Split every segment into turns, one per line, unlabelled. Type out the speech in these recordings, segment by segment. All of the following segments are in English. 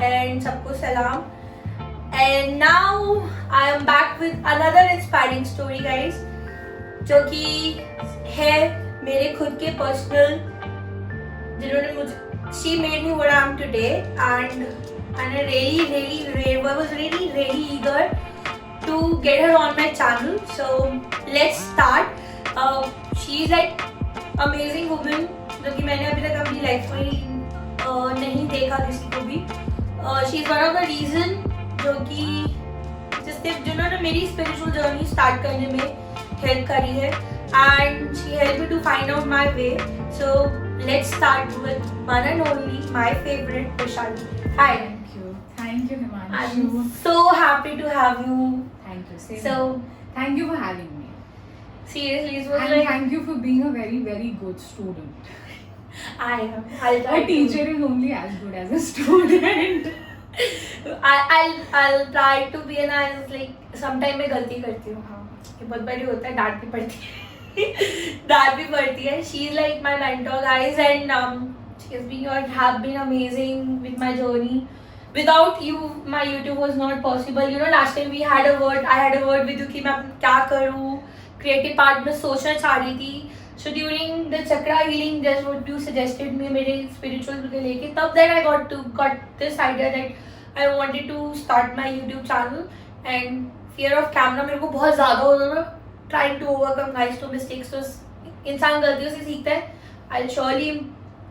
and सबको सलाम. And now I am back with another inspiring story, guys, जो कि है मेरे खुद के personal, जिन्होंने मुझे she made me what I am today, and I was really eager to get her on my channel. So let's start. She is like amazing woman जो कि मैंने अभी तक अपनी लाइफ में नहीं देखा किसी को भी. She is one of the reason जो कि जिन्होंने मेरी स्पिरिचुअल जर्नी स्टार्ट करने में हेल्प करी है, and she help me to find out my way. So let's start with one and only my favourite Vaishali. Hi.
Thank you, Himanshu.
I'm so happy to have you.
Thank you. Same.
So
Thank you for having me.
seriously, it was
And
like
thank you for being a very good student.
I am. I'll try
A teacher is only as good as a student.
I'll try to be, and I was like sometime मैं गलती करती हूँ. हाँ, ये बहुत बड़ी होता है, डांट भी पड़ती है. डांट भी पड़ती है. She is like my mentor, guys, and she has been or have been amazing with my journey. Without you, my YouTube was not possible. You know, last time I had a word with you कि मैं क्या करूँ, creative part में सोचना चाह रही थी. So during the chakra healing, just what you suggested me मेरे spiritual के लेके, तब then I got this idea that I wanted to start my YouTube channel, and fear of camera मेरे को बहुत ज़्यादा होता था. Trying to overcome guys to mistakes, तो इंसान गलतियों से सीखता है.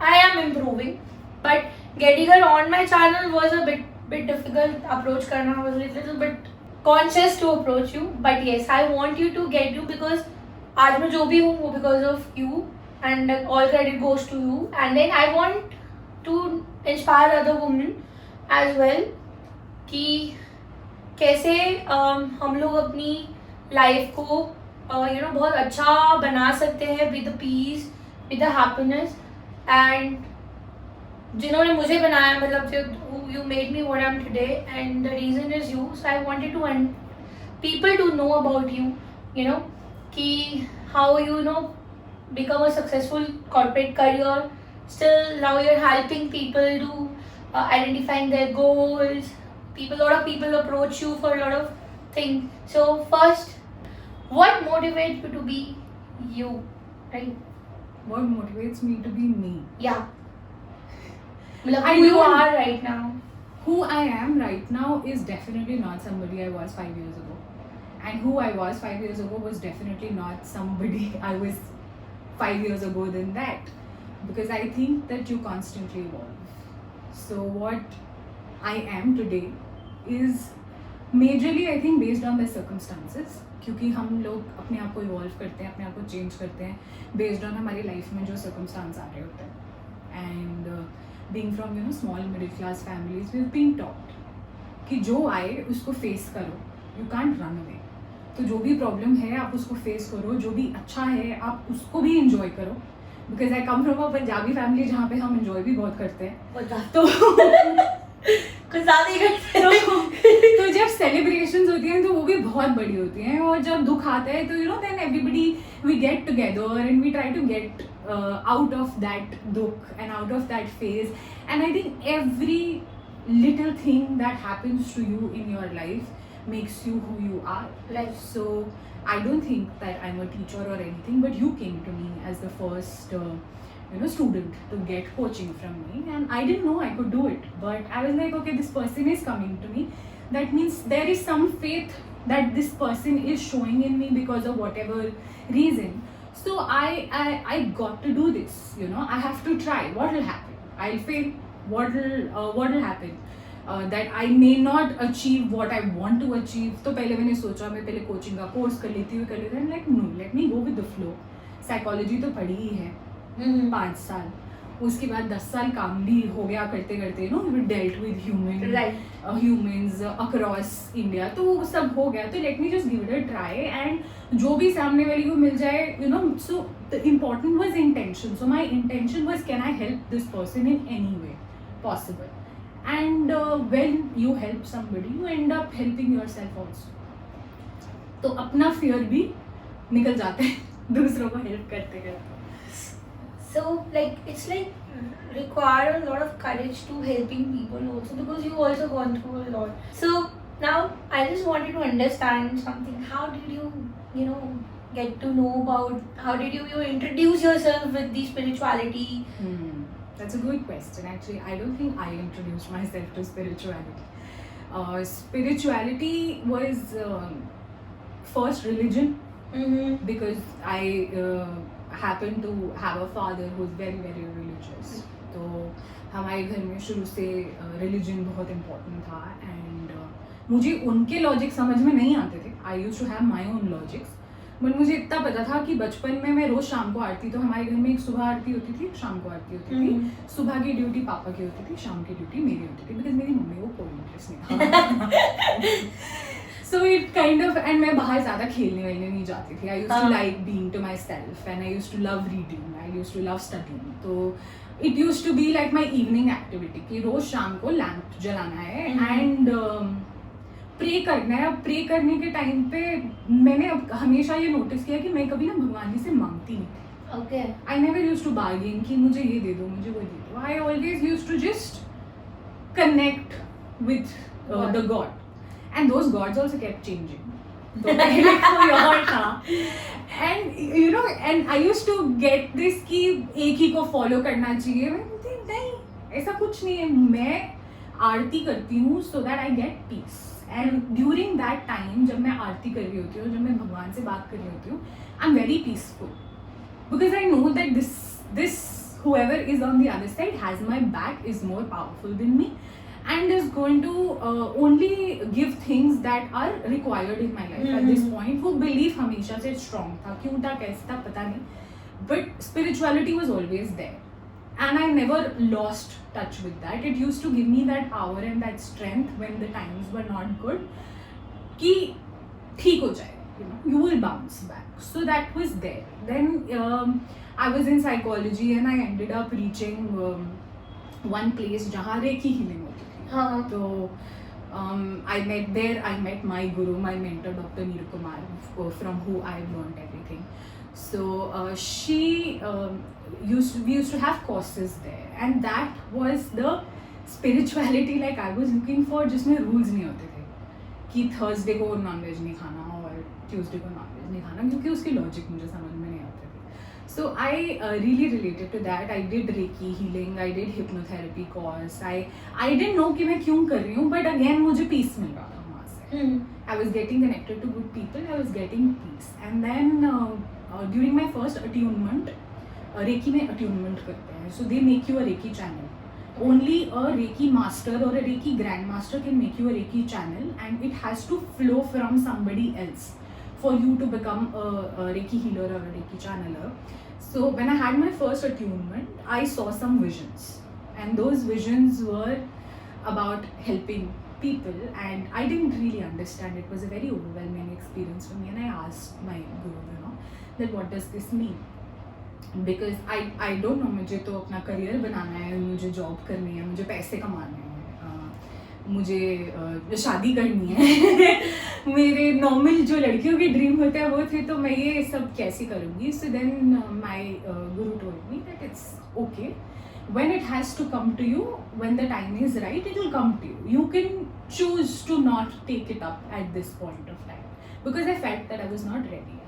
I am improving, but getting her on my channel was a bit difficult. Approach करना was a little bit conscious to approach you, but yes, I want you to get you because आज मैं जो भी हूँ वो because of you, and all credit goes to you. And then I want to inspire other women as well कि कैसे हम लोग अपनी लाइफ को बहुत अच्छा बना सकते हैं with the peace, with the happiness. And जिन्होंने मुझे बनाया, मतलब you made me what I am today, and the reason is you. So I wanted to people to know about you, कि how become a successful corporate career. Still now you're helping people to identifying their goals. A lot of people approach you for a lot of things. So first, what motivates you to be you, right?
What motivates me to be me?
Yeah. Who you are right now.
Who I am right now is definitely not somebody I was 5 years ago. And who I was 5 years ago was definitely not somebody I was 5 years ago than that. Because I think that you constantly evolve. So what I am today is majorly I think based on the circumstances. क्योंकि हम लोग अपने आप को evolve करते हैं, अपने आप को चेंज करते हैं बेस्ड ऑन हमारी लाइफ में जो सर्कमस्टांस आ रहे होते हैं. And being from small middle class families we have been taught कि जो आए उसको फेस करो, यू कांट रन अवे. तो जो भी प्रॉब्लम है आप उसको फेस करो, जो भी अच्छा है आप उसको भी इंजॉय करो. Because I come from a Punjabi family जहाँ पे हम इंजॉय भी बहुत करते हैं. तो
कुछ ज़्यादा ही करते हैं.
तो जब सेलिब्रेशंस होती हैं तो वो भी बहुत बड़ी होती हैं, और जब दुख आता है तो then everybody we get together and we try to get out of that dukh and out of that phase. And I think every little thing that happens to you in your life makes you who you are.
Right.
So I don't think that I'm a teacher or anything, but you came to me as the first student to get coaching from me, and I didn't know I could do it, but I was like, okay, this person is coming to me, that means there is some faith that this person is showing in me because of whatever reason. So I got to do this. I have to try. What will happen? I'll fail. What will happen? That I may not achieve what I want to achieve. तो पहले मैंने सोचा मैं पहले coaching का course कर लेती हूँ. Like no, let me go with the flow. Psychology तो पढ़ी ही है 5 साल, उसके बाद 10 साल काम भी हो गया करते करते. We dealt with humans across India, तो वो सब हो गया. तो let me just give it a try, and जो भी सामने वाली को मिल जाए. So the important was intention. So my intention was can I help this person in any way possible. And when you help somebody you end up helping yourself also. तो अपना fear भी निकल जाता है दूसरों को हेल्प करते करते.
So like it's like require a lot of courage to helping people also, because you also gone through a lot. So now I just wanted to understand something. How did you know get to know about, how did you introduce yourself with the spirituality?
That's a good question. Actually, I don't think I introduced myself to spirituality. Spirituality was first religion, because I happen to have a father who's very very religious. तो हमारे घर में शुरू से religion बहुत important था, and मुझे उनके लॉजिक समझ में नहीं आते थे. I used to have my own logics, but मुझे इतना पता था कि बचपन में मैं रोज शाम को आरती, तो हमारे घर में एक सुबह आरती होती थी, शाम को आरती होती थी. सुबह की ड्यूटी पापा की होती थी, शाम की ड्यूटी मेरी होती थी, बिकॉज मेरी मम्मी को कोई इंटरेस्ट नहीं था. So it kind of, and मैं बाहर ज़्यादा खेलने वेलने नहीं जाती थी. I used to like being to myself, and I used to love reading, I used to love studying. तो it used to be like my evening activity कि रोज शाम को लैम्प जलाना है एंड प्रे करना है. अब प्रे करने के टाइम पे मैंने अब हमेशा ये नोटिस किया कि मैं कभी ना भगवान जी से मांगती नहीं थी.
Okay.
I never used to bargain कि मुझे ये दे दो, मुझे वो दे दो. I always used to just connect with the God, and those gods also kept changing. तो पहले कोई और था, and you know, and I used to get this कि एक ही को follow करना चाहिए. मैं बोलती नहीं, ऐसा कुछ नहीं है. मैं आरती करती हूँ so that I get peace. And during that time जब मैं आरती कर रही होती हूँ, जब मैं भगवान से बात कर रही होती हूँ, I'm very peaceful. Because I know that this whoever is on the other side has my back, is more powerful than me, and is going to only give things that are required in my life at this point. वो belief हमेशा से strong था, क्यों था कैसे था पता नहीं, but spirituality was always there, and I never lost touch with that. It used to give me that power and that strength when the times were not good, कि ठीक हो जाए. You will bounce back. So that was there. Then I was in psychology and I ended up reaching one place जहाँ recce healing होती थी. तो I met my guru, my mentor, Dr. Neeru Kumar, from who I learned everything. So we used to have courses there, and that was the spirituality like I was looking for, जिसमें rules नहीं होते थे कि Thursday को non-veg नहीं खाना और Tuesday को non-veg नहीं खाना, क्योंकि उसकी logic मुझे समझ में नहीं आते थे. So I really related to that. I did Reiki healing, I did hypnotherapy course. I didn't know कि मैं क्यों कर रही हूँ, but again मुझे peace मिल रहा था वहाँ से. I was getting connected to good people, I was getting peace. And then during my first attunement, Reiki में attunement करते हैं. So they make you a Reiki channel. Only a Reiki master or a Reiki grandmaster can make you a Reiki channel, and it has to flow from somebody else for you to become a Reiki healer or a Reiki channeler. So when I had my first attunement, I saw some visions, and those visions were about helping people, and I didn't really understand. It was a very overwhelming experience for me, and I asked my guru, that what does this mean? Because I don't know, मुझे तो अपना career बनाना है, मुझे job करनी है, मुझे पैसे कमाने हैं, मुझे शादी करनी है. मेरे नॉर्मल जो लड़कियों के ड्रीम होते हैं वो थे, तो मैं ये सब कैसे करूँगी. So then my guru told me that it's okay. When it has to come to you, when the time is right, it will come to you. You can choose to not take it up at this point of time, because I felt that I was not ready.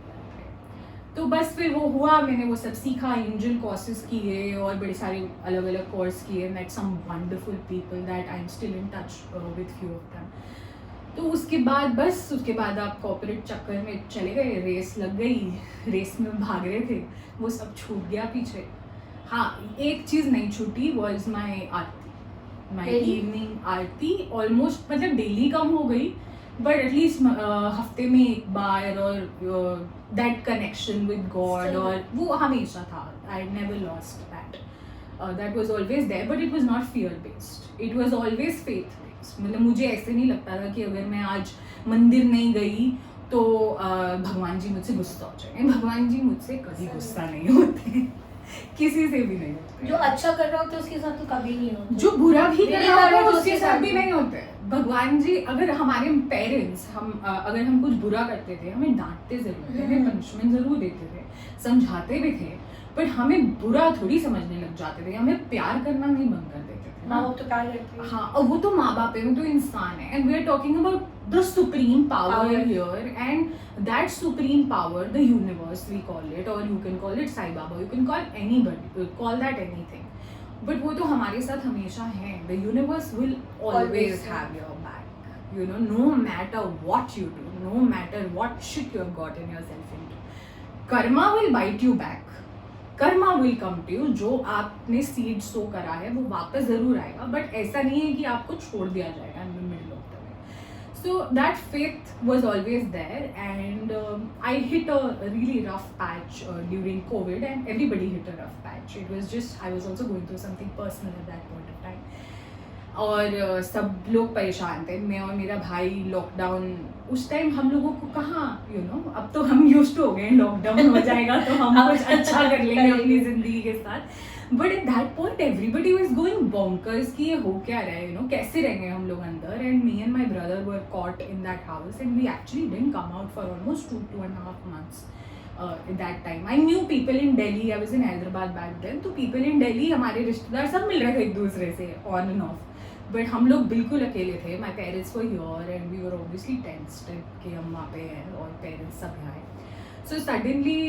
तो बस फिर वो हुआ, मैंने वो सब सीखा, angel courses किए और बड़े सारे अलग अलग कोर्स किए, met some wonderful people that I am still in touch with few of them. तो उसके बाद आप कॉर्पोरेट चक्कर में चले गए, रेस लग गई, रेस में भाग रहे थे, वो सब छूट गया पीछे. हाँ, एक चीज़ नहीं छूटी, was my Aarti, my evening Aarti. Almost मतलब डेली कम हो गई, बट एटलीस्ट हफ्ते में एक बार, और दैट कनेक्शन विद गॉड, और वो हमेशा था. I never lost that. That was always there, but it was not fear based, it was always faith based. मतलब मुझे ऐसे नहीं लगता था कि अगर मैं आज मंदिर नहीं गई तो भगवान जी मुझसे गुस्सा हो जाएंगे. भगवान जी मुझसे कभी गुस्सा नहीं होते, किसी से भी नहीं होते.
जो अच्छा कर रहा होता है उसके साथ तो कभी नहीं होता,
जो बुरा भी कर रहा होता है उसके साथ भी नहीं होते. भगवान जी, अगर हमारे पेरेंट्स अगर हम कुछ बुरा करते थे, हमें डांटते जरूर थे, हमें पनिशमेंट जरूर देते थे, समझाते भी थे, बट हमें बुरा थोड़ी समझने लग जाते थे, हमें प्यार करना नहीं बंद कर देते थे
माँ
ना।
बाप तो प्यार करते हैं।
हाँ, और वो तो माँ बाप है, वो तो इंसान है, and we are talking about the supreme power here, and that supreme power, the universe we call it, और you can call it Sai Baba, you can call anybody, call that anything, but वो तो हमारे साथ हमेशा है. The universe will always have your back, you know, no matter what you do, no matter what shit you have gotten yourself into, karma will bite you back, karma will come to you. जो आपने seed सो करा है वो वापस जरूर आएगा, but ऐसा नहीं है कि आपको छोड़ दिया जाएगा in the middle of the way. So that faith was always there, and I hit a really rough patch during COVID, and everybody hit a rough patch. It was just, I was also going through something personal at that point of time. और सब लोग परेशान थे, मैं और मेरा भाई. Lockdown उस टाइम हम लोगों को कहाँ, यू नो, अब तो हम यूज्ड टू हो गए, लॉकडाउन हो जाएगा तो हम कुछ अच्छा कर लेंगे अपनी जिंदगी के साथ. But at that point everybody was going bonkers कि ये हो क्या रहा है, यू नो, कैसे रहेंगे हम लोग अंदर. And me and my brother were caught in that house, and we actually didn't come out for almost 2.5 months. At that time I knew people in Delhi. I was in Hyderabad back then, तो people in Delhi, हमारे रिश्तेदार सब मिल रहे थे एक दूसरे से on and off, but हम लोग बिल्कुल अकेले थे. My parents were here and we were obviously tensed कि हम वहाँ पे हैं और पेरेंट्स सब यहाँ हैं. So suddenly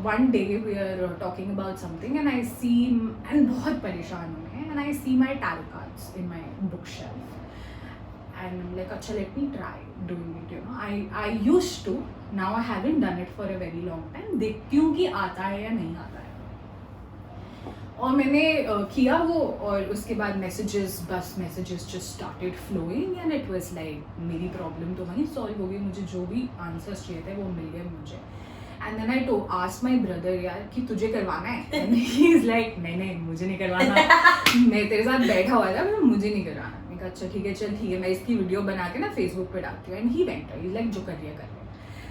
one day we are talking about something, and I see, and बहुत परेशान हूँ मैं, and I see my tarot cards in my book shelf, and like, अच्छा, let me try doing it, you know. I used to, now I haven't done it for a very long time. देखती हूँ कि आता है या नहीं आता है, और मैंने किया वो, और उसके बाद messages just started flowing, and it was like मेरी प्रॉब्लम तो वहीं सॉल्व हो गई, मुझे जो भी आंसर्स चाहिए थे वो मिल गए मुझे. And then I asked my brother, यार कि तुझे करवाना है, एंड ही इज लाइक नहीं मुझे नहीं करवाना, मैं तेरे साथ बैठा हुआ था, मुझे नहीं करवाना. मैंने कहा अच्छा ठीक है, चल ठीक है, मैं इसकी वीडियो बना के ना फेसबुक पे डालती हूँ. And he went, he like जो कर रही है.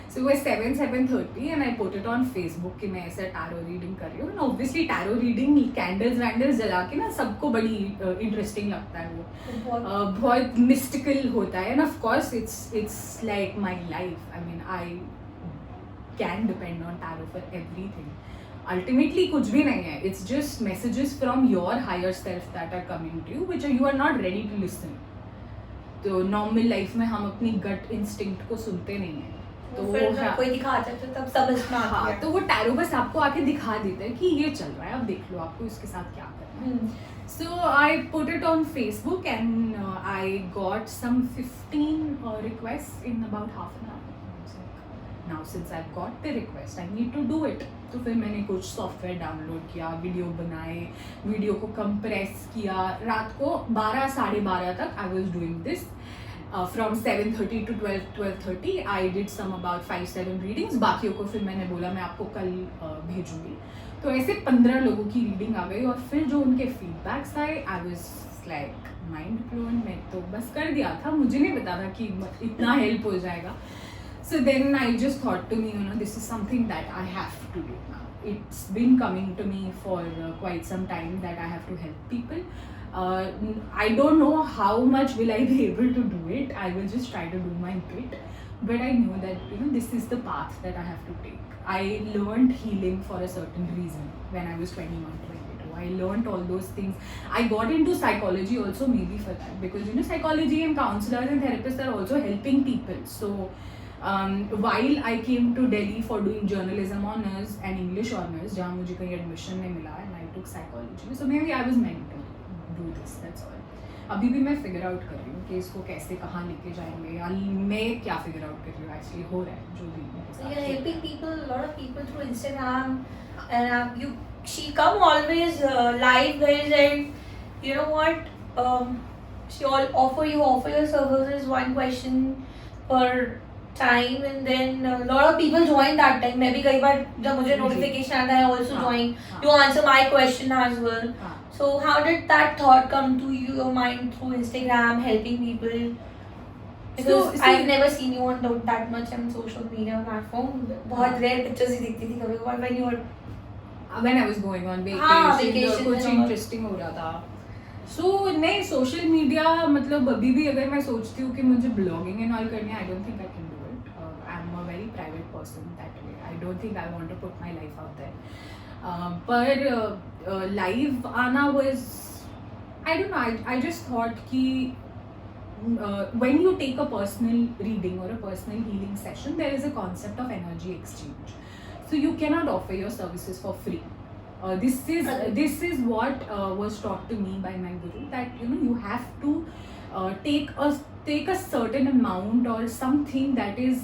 So it was 7:30 and I put it on Facebook कि मैं ऐसा टैरो रीडिंग कर रही हूँ. And obviously tarot reading candles वैंडल्स जला के ना सबको बड़ी इंटरेस्टिंग लगता है वो, बहुत मिस्टिकल होता है. And of course it's like my life. I mean I can depend on tarot for everything. Ultimately कुछ भी नहीं है, it's just messages from your higher self that are coming to you which you are not ready to listen. तो normal life में हम अपनी गट instinct को सुनते नहीं हैं, तो
फिर कोई दिखाता है तो तब समझ में आता है.
तो वो टैरो बस आपको आके दिखा देता है कि ये चल रहा है, अब देख लो आपको इसके साथ क्या करना है. So I put it on Facebook and I got some 15 request in about half an hour. Now since I got the request I need to do it. तो फिर मैंने कुछ सॉफ्टवेयर डाउनलोड किया, वीडियो बनाए, वीडियो को compress किया. रात को 12-12:30 तक I was doing this. From 7:30 to 12:30 I did some about 5-7 readings. बाकियों को फिर मैंने बोला मैं आपको कल भेजूंगी. तो ऐसे 15 लोगों की रीडिंग आ गई, और फिर जो उनके फीडबैक्स आए, I was like mind blown. मैं तो बस कर दिया था, मुझे नहीं पता था कि इतना हेल्प हो जाएगा. So then I just thought to me, you know, this is something that I have to do now. It's been coming to me for quite some time that I have to help people. I don't know how much will I be able to do it. I will just try to do my bit. But I know that, you know, this is the path that I have to take. I learned healing for a certain reason when I was 21-22. I learned all those things. I got into psychology also maybe for that. Because, you know, psychology and counselors and therapists are also helping people. So, while I came to Delhi for doing journalism honors and English honors, जहाँ मुझे कहीं admission नहीं मिला, and I took psychology. So maybe I was meant to do this, that's all. अभी भी मैं figure out कर रही हूँ कि इसको कैसे कहाँ लेके जाएंगे, या मैं क्या figure out कर रही हूँ actually हो रहा है जो भी.
So you're helping people, a lot of people through Instagram, and she come always live, guys, and you know what? She offer your services, one question per time, and then a lot of people join that time. मैं भी कई बार जब मुझे notification आता है, I also join. You answer my question as well. So how did that thought come to your mind through Instagram, helping people? Because I've never seen you on that much on social media platform. बहुत rare pictures ही दिखती थी कभी कभार when you were.
When I was going on vacation, कुछ interesting हो रहा था. So नहीं, social media मतलब अभी भी अगर मैं सोचती हूँ कि मुझे blogging and all करनी है, I don't think I can do it. I'm a very private person that way. I don't think I want to put my life out there. पर लाइव आना was, I don't know, I just thought कि when you take a personal reading or a personal healing session, there is a concept of energy exchange. So you cannot offer your services for free. This is what was taught to me by my guru, that you have to take a certain amount or something that is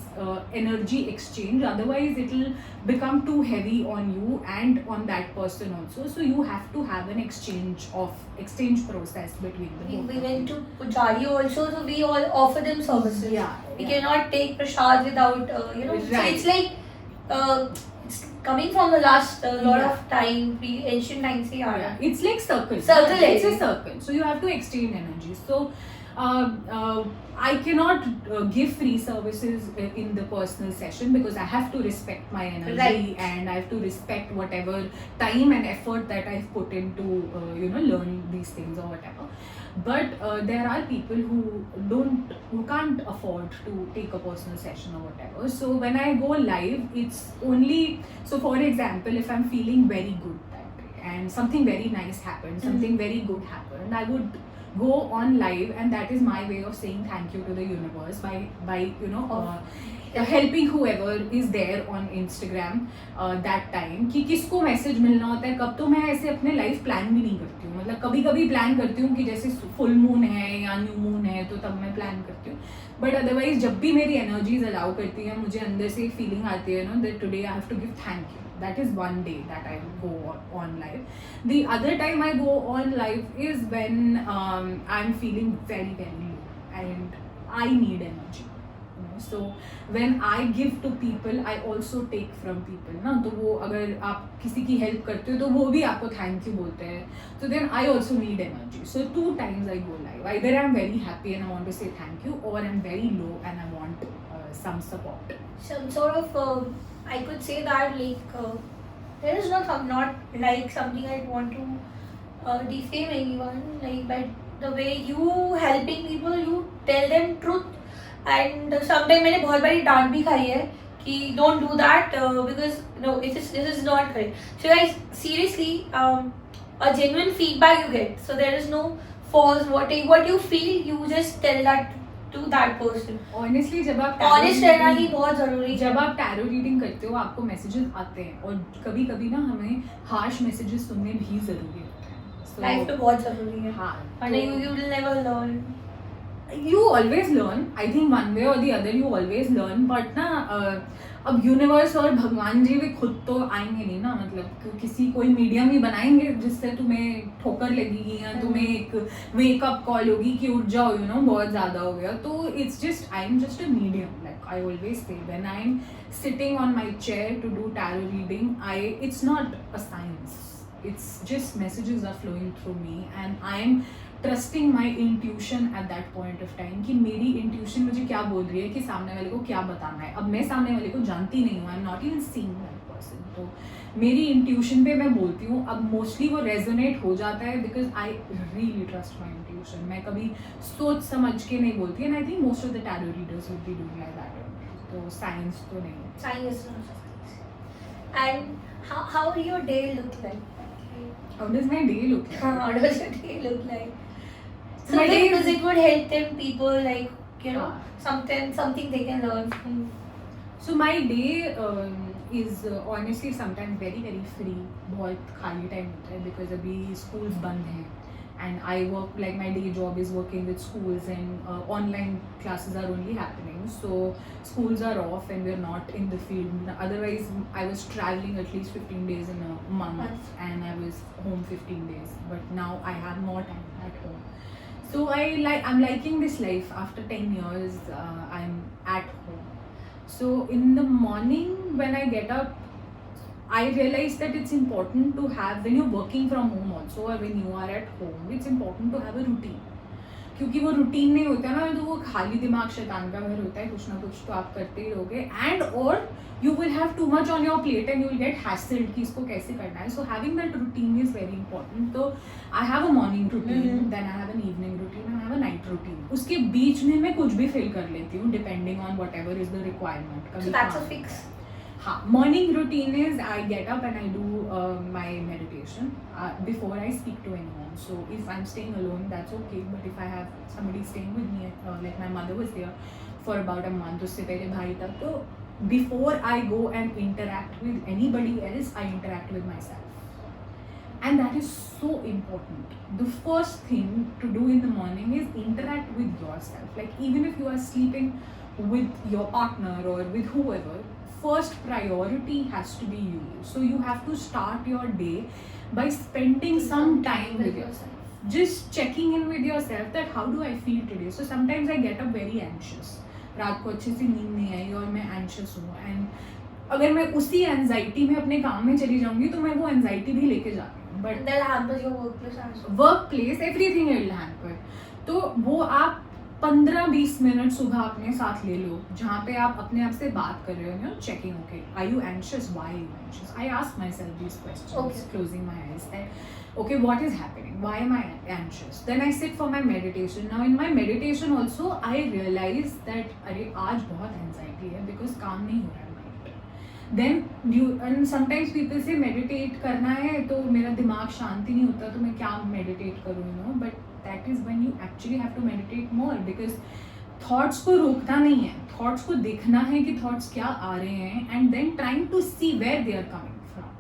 energy exchange, otherwise it will become too heavy on you and on that person also. So you have to have an exchange process between the both
We
of
went
you.
to Pujari also, so we all offer them services.
Yeah,
We
yeah.
cannot take prasad without, So
Right.
it's like, it's coming from the last lot
Yeah.
of time, ancient times se aa
Yeah, it's like circle.
Circle
It's a
है.
circle. So you have to exchange energy. So I cannot give free services in the personal session because I have to respect my energy,
Right.
and I have to respect whatever time and effort that I've put into learn these things or whatever. But there are people who can't afford to take a personal session or whatever. So when I go live, it's only, so for example, if I'm feeling very good that day and something very nice happened, something very good happened, I would go on live, and that is my way of saying thank you to the universe by helping whoever is there on Instagram that time. कि किसको message मिलना होता है कब, तो मैं ऐसे अपने लाइफ प्लान भी नहीं करती हूँ. मतलब कभी कभी प्लान करती हूँ कि जैसे फुल मून है या न्यू मून है तो तब मैं प्लान करती हूँ. बट अदरवाइज जब भी मेरी एनर्जीज अलाउ करती है, मुझे अंदर से फीलिंग आती है that today I have to give thank you. That is one day that I go on live. The other time I go on live is when I'm feeling very very low and I need energy. So when I give to people, I also take from people ना. तो वो अगर आप किसी की help करते हो तो वो भी आपको थैंक यू बोलते हैं. So then I also need energy. So 2 times I go live. Either I'm very happy and I want to say thank you, or I'm very low and I want some support.
Some sort of, I could say that there is not like something I want to defame anyone, like, but the way you helping people, you tell them truth. And sometimes मैंने बहुत बड़ी डांट भी खाई है कि don't do that because no, this is not correct. So guys, seriously, a genuine feedback you get. So there is no false. What you feel, you just tell that to that person.
Honestly, जब आप tarot
Honest रहना ही
reading-
बहुत जरूरी है.
जब आप tarot reading करते हो आपको मैसेजेस आते हैं, और कभी कभी ना हमें हार्श मैसेजेस सुनने भी जरूरी होते हैं. So,
लाइफ पे बहुत जरूरी है.
हाँ,
वरना you will never learn.
you always learn. I think one way or the other you always learn. But ना अब यूनिवर्स और भगवान जी भी खुद तो आएंगे नहीं ना. मतलब किसी कोई मीडियम ही बनाएंगे जिससे तुम्हें ठोकर लगेगी या तुम्हें एक वेकअप कॉल होगी कि उठ जाओ, बहुत ज़्यादा हो गया. तो it's just, I am just a medium. Like I always say when I am sitting on my chair to do tarot reading, it's not a science. It's just messages are flowing through me and I am trusting my intuition at that point of time कि मेरी intuition मुझे क्या बोल रही है कि सामने वाले को क्या बताना है. अब मैं सामने वाले को जानती नहीं हूँ, I'm not even seeing that person. तो मेरी intuition पे मैं बोलती हूँ. अब mostly वो resonate हो जाता है because I really trust my intuition. मैं कभी सोच समझ के नहीं बोलती, and I think most of the tarot readers would be doing like that. तो science तो नहीं.
Science is not science. And how your day look like?
How does my day look like?
How does your day look like?
So my day
Because
is-
it would help them people, like,
हाँ.
something they can learn from.
So my day is honestly sometimes very very free. बहुत खाली time होता है because अभी schools बंद हैं, and I work, like my day job is working with schools, and online classes are only happening. So schools are off and we're not in the field. Otherwise I was traveling at least 15 days in a month and I was home 15 days. But now I have more time at home. So I'm liking this life. After 10 years I'm at home. So in the morning when I get up, I realize that it's important to have, when you're working from home also or when you are at home, it's important to have a routine. क्योंकि वो routine नहीं होता ना तो वो खाली दिमाग शैतान का घर होता है. कुछ ना कुछ तो आप करते ही रहोगे, एंड और you will have too much on your plate and you will get hassled कि इसको कैसे करना है. So having that routine is very important. तो I have a morning routine, then I have an evening routine, and I have a night routine. उसके बीच में मैं कुछ भी फिल कर लेती हूँ depending on what ever is the requirement.
So that's a fix.
Morning routine is I get up and I do my meditation before I speak to anyone. So if I'm staying alone, that's okay. But if I have somebody staying with me, like my mother was there for about a month, उससे पहले भाई था, तो before I go and interact with anybody else, I interact with myself. And that is so important. The first thing to do in the morning is interact with yourself. Like even if you are sleeping with your partner or with whoever, first priority has to be you. So you have to start your day by spending some time with yourself. Just checking in with yourself that how do I feel today. So sometimes I get up very anxious. रात को अच्छे से नींद नहीं आई और मैं anxious हूँ, and अगर मैं उसी एंजाइटी में अपने काम में चली जाऊंगी तो मैं वो एंजाइटी भी लेके जाती हूँ. But
that hampers your workplace also.
Workplace everything will hamper. तो वो आप 15-20 मिनट सुबह अपने साथ ले लो जहाँ पे आप अपने आप से बात कर रहे हो, you know, checking, okay, are you anxious, why are you anxious. I ask my self these questions, closing my eyes, that okay, what is happening, why am I anxious. Then I sit for my meditation. Now in my meditation also I realize that अरे आज बहुत anxiety है because काम नहीं हो रहा है mind. Then you, and sometimes people say meditate करना है तो मेरा दिमाग शांति नहीं होता तो मैं क्या meditate करूँ, you know, but that is when you actually have to meditate more because thoughts को रोकना नहीं है, thoughts को देखना है कि thoughts क्या आ रहे हैं and then trying to see where they are coming from.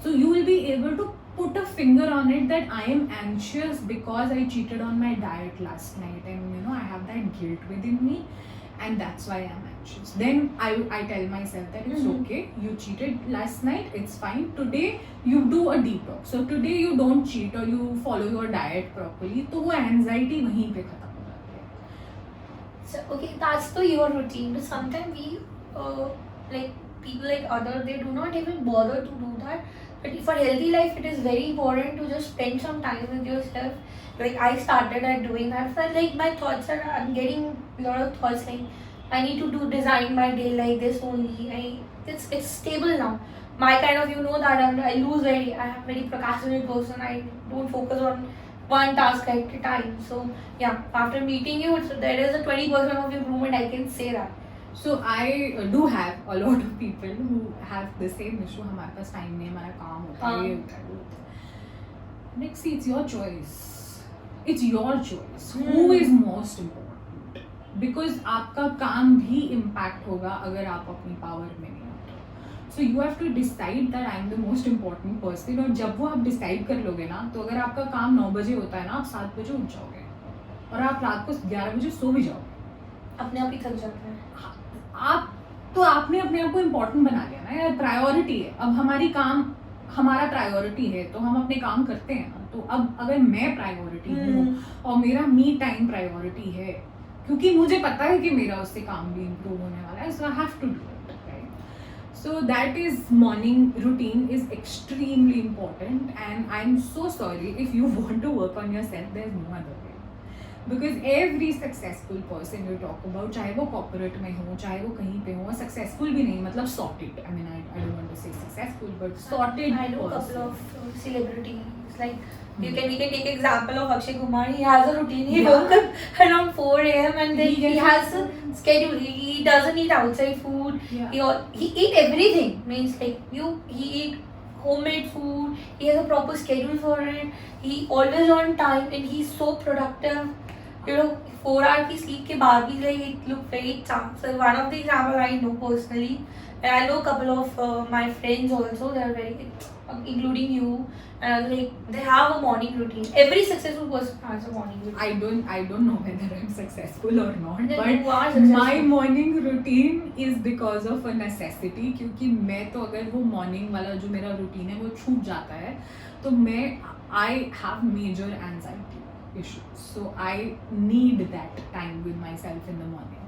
So you will be able to put a finger on it that I am anxious because I cheated on my diet last night and you know I have that guilt within me and that's why I'm anxious. Then I tell myself that it's okay, you cheated last night, it's fine, today you do a detox, so today you don't cheat or you follow your diet properly, तो वो anxiety वहीं पे खत्म हो जाती है.
So okay, that's the your routine. But sometimes we like people like other, they do not even bother to do that. But for healthy life, it is very important to just spend some time with yourself. Like I started at doing that. So like my thoughts are, I'm getting a lot of thoughts like I need to design my day like this only. It's stable now. My kind of, you know, that I lose very, I am very procrastinate person. I don't focus on one task at a time. So yeah, after meeting you, there is a 20% of improvement, I can say that.
So I do have a lot of people who have the same issue. हमारे पास time नहीं है, हमारा काम होता है, ये होता है, वो होता है. Next, see, it's your choice. It's your choice. Who is most important? Because आपका काम भी impact होगा अगर आप अपनी power में नहीं होते. So you have to decide that I am the most important person. और जब वो आप decide कर लोगे ना, तो अगर आपका काम 9 बजे होता है ना, आप 7 बजे उठ जाओगे और आप रात को 11 बजे सो भी जाओगे.
अपने आप ही थक जाते हैं.
आप तो आपने अपने आप को इम्पोर्टेंट बना लिया ना यार, प्रायोरिटी है. अब हमारी काम हमारा प्रायोरिटी है तो हम अपने काम करते हैं ना. तो अब अगर मैं प्रायोरिटी हूँ और मेरा मी टाइम प्रायोरिटी है, क्योंकि मुझे पता है कि मेरा उससे काम भी इम्प्रूव होने वाला है, so I have to do it, right. So that is morning routine is extremely important and I am so sorry if you want to work on yourself, there is no other way. Because every successful person you talk about, चाहे वो corporate में हो, चाहे वो कहीं पे हो, successful भी नहीं मतलब sorted, I mean I don't want to say successful but sorted.
I know a couple of celebrities, like we can take example of Akshay Kumar. He has a routine. He woke up around 4 a.m. and then he has a schedule. He doesn't eat outside food. He eat everything. Means like he eat homemade food. He has a proper schedule for it. He always on time and he's so productive. You know, 4 hours की sleep के बाद भी like it look very tough. So one of the example I know personally, and I know a couple of my friends also. They are very, including you, and like they have a morning routine. Every successful person has a morning routine.
I don't know whether I'm successful or not,
Then
but
you are successful.
my morning routine is because of a necessity. क्योंकि मैं तो अगर वो morning वाला जो मेरा routine है वो छूट जाता है तो I have major anxiety issues. So I need that time with myself in the morning.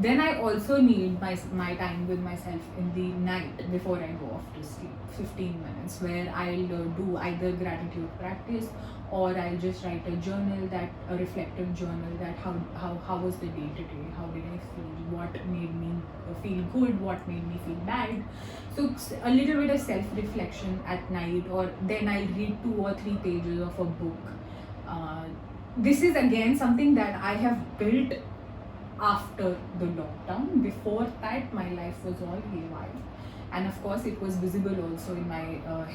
Then I also need my time with myself in the night before I go off to sleep, 15 minutes, where I'll do either gratitude practice or I'll just write a journal, a reflective journal, that how was the day today, how did I feel, what made me feel good, what made me feel bad. So a little bit of self-reflection at night, or then I'll read 2 or 3 pages of a book. This is again something that I have built after the lockdown. Before that, my life was all haywire. and of course it was visible also in my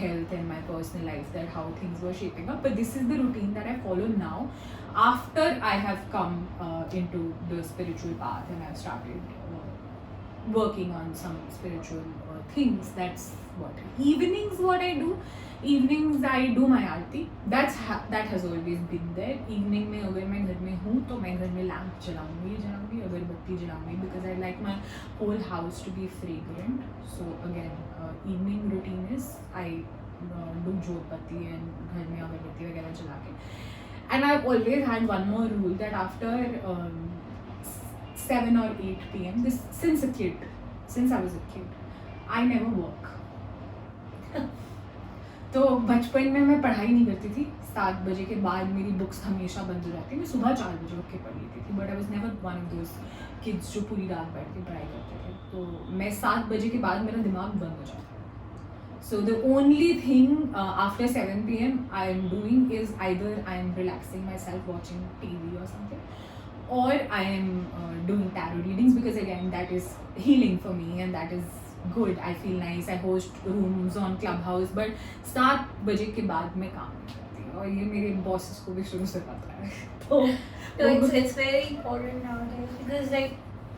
health and my personal life that how things were shaping up. But this is the routine that I follow now after I have come into the spiritual path and I've started working on some spiritual things. That's what evenings what I do. Evenings I do my aarti. That has always been there. Evening में अगर मैं घर में हूँ तो मैं घर में लैम्प जलाऊंगी अगरबत्ती जलाऊंगी because I like my whole house to be fragrant. So again evening routine is I do जोत बत्ती and घर में अगरबत्ती वगैरह जला के. And I've always had one more rule that after 7 or 8 p.m. this since I was a kid I never work. तो बचपन में मैं पढ़ाई नहीं करती थी. 7 बजे के बाद मेरी बुक्स हमेशा बंद हो जाती. मैं सुबह 4 बजे उठ के पढ़ लेती थी. But I was never won of those kids जो पूरी रात बैठ के पढ़ाई करते थे. तो मैं 7 बजे के बाद मेरा दिमाग बंद हो जाता. So the only thing after 7 p.m. I am doing is either I am relaxing myself watching TV or something, or I am doing tarot readings because again that is healing for me and that is good. I feel nice. I host rooms on Clubhouse, but 7 बजे के बाद मैं काम नहीं करती और ये मेरे bosses को भी शुरू से पता है.
So it's very important nowadays because like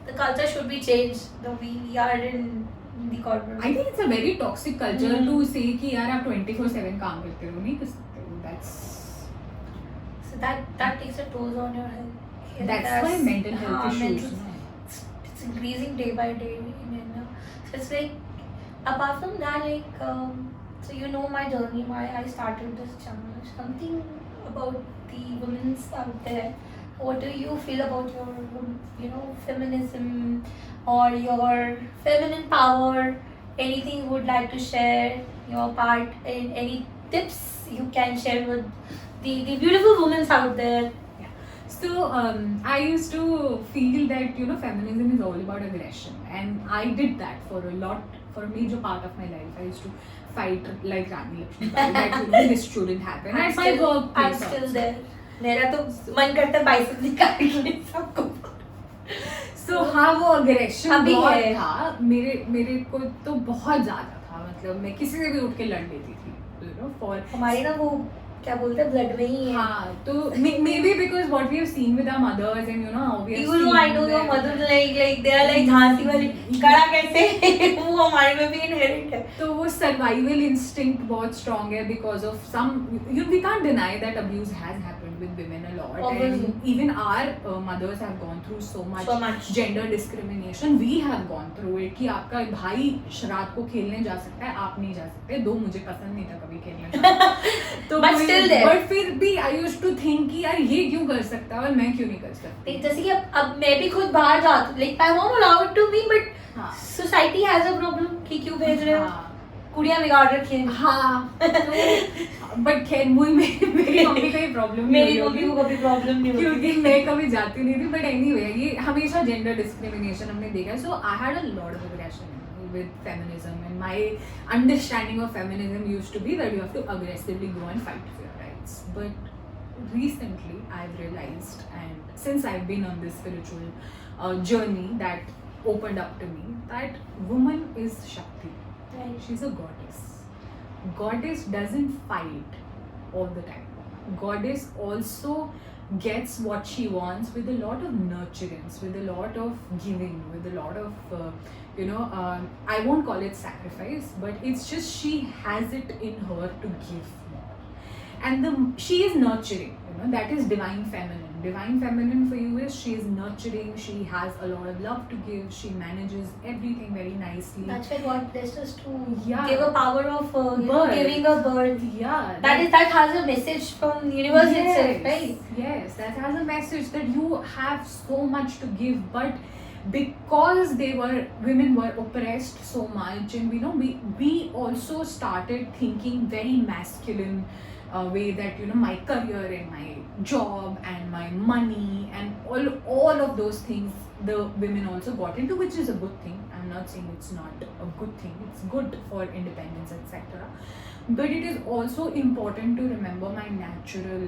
the culture should be changed. The way we are in the corporate.
I think it's a very toxic culture to say कि यार आप 24/7 काम करते रहो. नहीं कर सकते हो.
So that takes a toll on your health.
That's why mental health issues.
It's increasing day by day in India. So it's like apart from that, like so you know my journey, why I started this channel. Something about the women's out there. What do you feel about your feminism or your feminine power? Anything you would like to share your part in? Any tips you can share with the beautiful women out there?
So I used to feel that feminism is all about aggression, and I did that for a major part of my life. I used to fight like Rani Lakshmi that this shouldn't happen. At my workplace
I'm still there. मेरा तो मन करता है bicep निकाल के सबको.
So हाँ वो aggression
अभी
बहुत
है.
था मेरे को तो बहुत ज़्यादा था. मतलब मैं किसी से भी उठ के लड़ लेती थी. For
हमारी ना वो क्या बोलते हैं ब्लड में ही है.
हाँ तो maybe because what we have seen with our mothers and how we have
Even though I know your mother like they are like Jhansi वाली कड़ा कैसे वो हमारे में भी inherent है.
तो वो survival instinct बहुत strong है because of some we can't deny that abuse has happened with women a lot.
Obviously.
And even our mothers have gone through so much gender discrimination. We have gone through it कि आपका भाई रात को खेलने जा सकता है आप नहीं जा सकते. दो मुझे पसंद नहीं था कभी खेलने. तो
But still there.
But फिर भी I used to think कि यार ये क्यों कर सकता है और मैं क्यों नहीं कर सकती.
जैसे कि अब मैं भी खुद बाहर जाती हूँ like I'm not allowed to be but
हाँ.
society has a problem कि क्यों भेज रहे हो. कुड़ियाँ बिगाड़ रखी हैं.
हाँ बट खैर मेरी मम्मी का ही प्रॉब्लम
मेरी मम्मी को कभी प्रॉब्लम नहीं होती
क्योंकि मैं कभी जाती नहीं थी. बट एनीवे ये हमेशा जेंडर डिस्क्रिमिनेशन हमने देखा. So I had a lot of aggression with feminism, and my understanding of feminism used to be that you have to aggressively go and fight for your rights. But recently I've realized, and since I've been on this spiritual journey that opened up to me, that woman is Shakti.
Right.
She's a goddess. Goddess doesn't fight all the time. Goddess also gets what she wants with a lot of nurturance, with a lot of giving, with a lot of I won't call it sacrifice, but it's just she has it in her to give more. And she is nurturing. That is divine feminine. Divine feminine for you is she is nurturing. She has a lot of love to give. She manages everything very nicely.
That's why God blessed us to
Yeah.
give a power of
Birth.
giving a birth.
Yeah.
That has a message from the universe itself, right?
Yes, that has a message that you have so much to give, but because women were oppressed so much, and we also started thinking very masculine way that my career and my job and my money and all of those things the women also got into, which is a good thing. I'm not saying it's not a good thing. It's good for independence, etc. But it is also important to remember my natural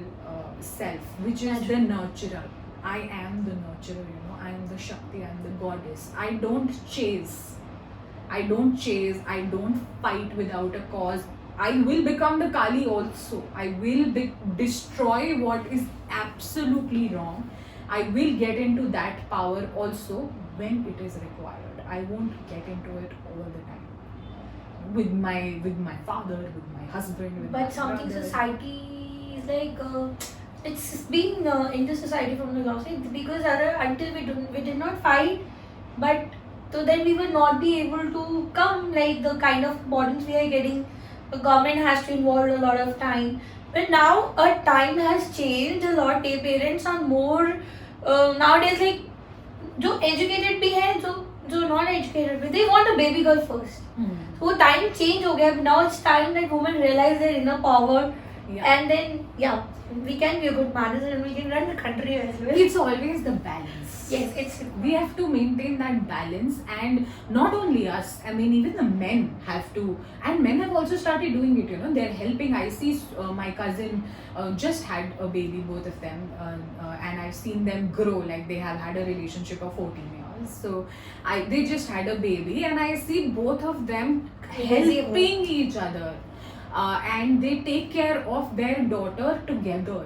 self, which is the nurturer. I am the nurturer. I am the Shakti. I am the goddess. I don't chase. I don't chase, I don't fight without a cause. I will become the Kali also. I will destroy what is absolutely wrong. I will get into that power also when it is required. I won't get into it all the time. With my father, with my husband, with my
But something
brother.
society is like it's been into society from the long side, because until we did not fight, but so then we will not be able to come like the kind of importance we are getting. The government has to involve a lot of time. But now a time has changed a lot. The parents are more nowadays like जो educated भी है जो non educated भी, they want a baby girl first. So time change हो गया. Now it's time that women realize their inner power,
Yeah.
and then we can be a good manager and we can run the country as well.
It's always the balance.
Yes, it's
We have to maintain that balance, and not only us, I mean, even the men have to, and men have also started doing it, they're helping. I see my cousin just had a baby, both of them, and I've seen them grow, like they have had a relationship of 14 years. So they just had a baby, and I see both of them helping each other. And they take care of their daughter together,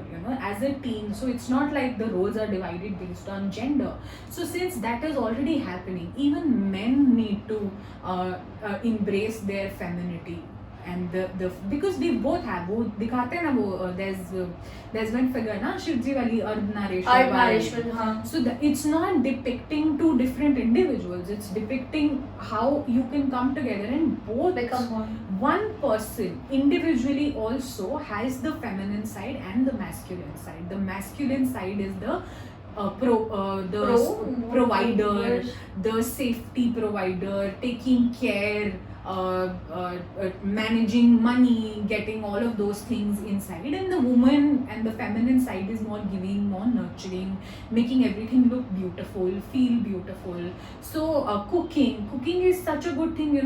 as a team. So it's not like the roles are divided based on gender. So since that is already happening, even men need to embrace their femininity. And the because they both have, वो दिखाते हैं ना वो there's one figure ना शिवजी वाली
Ardnarishwar, हाँ.
So it's not depicting two different individuals, it's depicting how you can come together and both
Become one.
One person individually also has the feminine side and the masculine side. The masculine side is the provider, the safety provider, taking care, managing money, getting all of those things inside. And the woman and the feminine side is more giving, more nurturing, making everything look beautiful, feel beautiful. So cooking is such a good thing.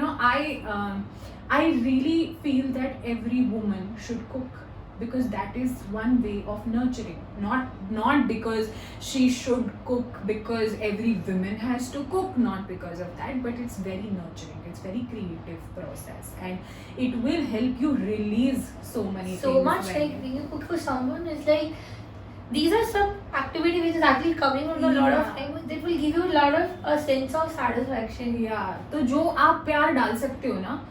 I really feel that every woman should cook, because that is one way of nurturing. Not because she should cook because every woman has to cook, not because of that, but it's very nurturing, it's very creative process, and it will help you release so many
So
things.
much like when you cook for someone, it's like these are some activity which is actually coming from a lot of time that will give you a lot of a sense of satisfaction.
Yeah, तो जो आप प्यार डाल सकते हो ना,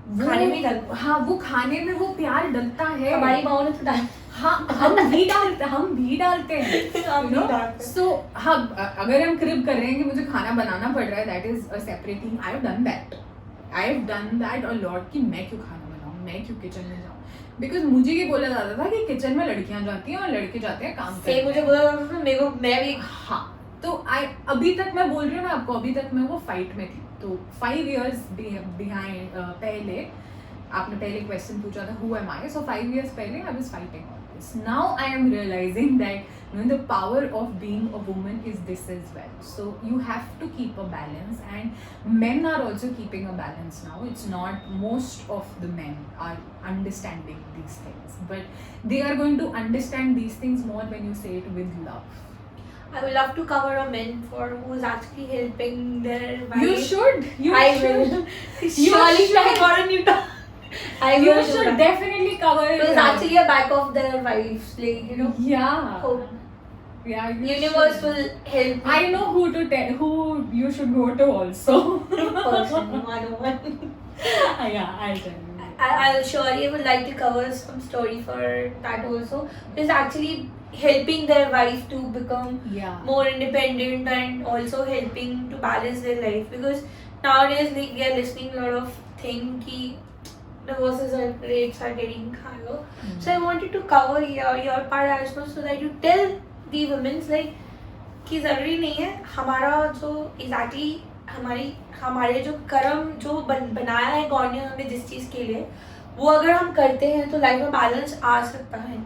खाने में डाल,
हाँ, वो खाने में वो प्यार डलता है.
हमारी माँ ने तो डाल,
हाँ, हम भी डालते हैं. So हाँ, अगर हम क्रिब कर रहे हैं कि मुझे खाना बनाना पड़ रहा है, that is a separate thing. I have done that a lot कि मैं क्यों खाना बनाऊँ, मैं क्यों किचन में जाऊँ, because मुझे ये बोला जाता था कि किचन में लड़कियाँ जाती हैं और लड़के जाते हैं काम करने.
मुझे बोला जाता था, मेरे को, मैं भी,
हाँ, तो अभी तक मैं बोल रही हूँ ना आपको, अभी तक मैं वो फाइट में थी. तो 5 years behind, पहले आपने पहले क्वेश्चन पूछा था who am I, so 5 years पहले I was fighting all this. Now I am realizing that the power of being a woman is this as well. So you have to keep a balance, and men are also keeping a balance now. It's not most of the men are understanding these things, but they are going to understand these things more when you say it with love.
I would love to cover a men for who's actually helping their wife.
You should.
I will. Surely
should.
I got a new topic.
You should definitely cover it.
It's actually a back of their wives, like,
Yeah.
Hope.
Yeah.
Universe will help.
I know who you should go to also.
Person, one.
Yeah, I'll tell you.
I'll surely would like to cover some story for that also. It's actually helping their wife to become more independent, and also helping to balance their life, because nowadays like we are listening a lot of things ki divorces rates are getting higher. So I wanted to cover your part as well, so that you tell the women like कि ज़रूरी नहीं है हमारा जो exactly हमारे जो कर्म जो बनाया है गॉड ने हमें जिस चीज़ के लिए, वो अगर हम करते हैं तो लाइफ में बैलेंस आ सकता है.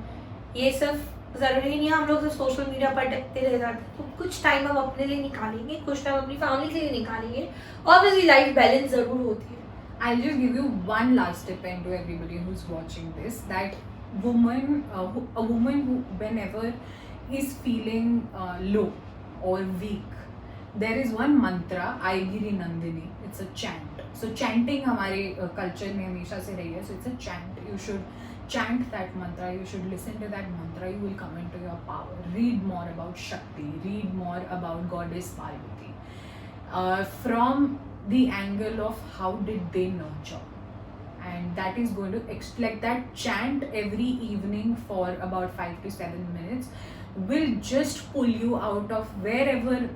ये सिर्फ ज़रूरी नहीं है हम लोग सोशल मीडिया पर अटकते रह जाते हैं. तो कुछ टाइम हम अपने लिए निकालेंगे, कुछ टाइम अपनी फैमिली के लिए निकालेंगे. ऑब्वियसली लाइफ बैलेंस ज़रूर होती है.
I'll just give you one last tip and to everybody who's watching this, that a woman who whenever is feeling low or weak, there is one mantra, Aigiri Nandini. It's a chant. So chanting हमारे culture में हमेशा से रही है. So it's a chant. You should chant that mantra. You should listen to that mantra. You will come into your power. Read more about Shakti. Read more about Goddess Parvati. From the angle of how did they nurture. And that is going to like that chant every evening for about 5 to 7 minutes will just pull you out of wherever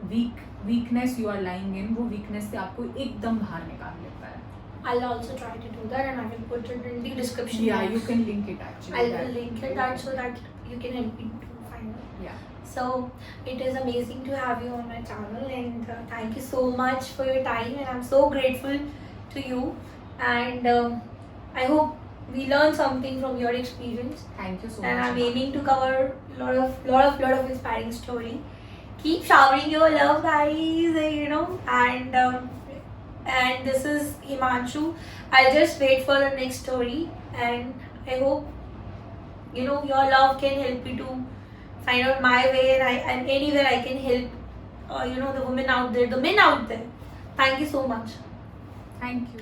weakness you are lying in. वो weakness से आपको एकदम बाहर निकाल लेता है.
I'll also try to do that, and I will put it in the description
Yeah,
box.
you can link it actually.
I will link it that so that you can help me to find it.
Yeah.
So it is amazing to have you on my channel, and thank you so much for your time, and I'm so grateful to you, and I hope we learn something from your experience.
Thank you so
And
much.
I'm aiming to cover lot of inspiring story. Keep showering your love, guys. And this is Himanshu. I'll just wait for the next story, and I hope your love can help me to find out my way, and anywhere I can help. The women out there, the men out there. Thank you so much.
Thank you.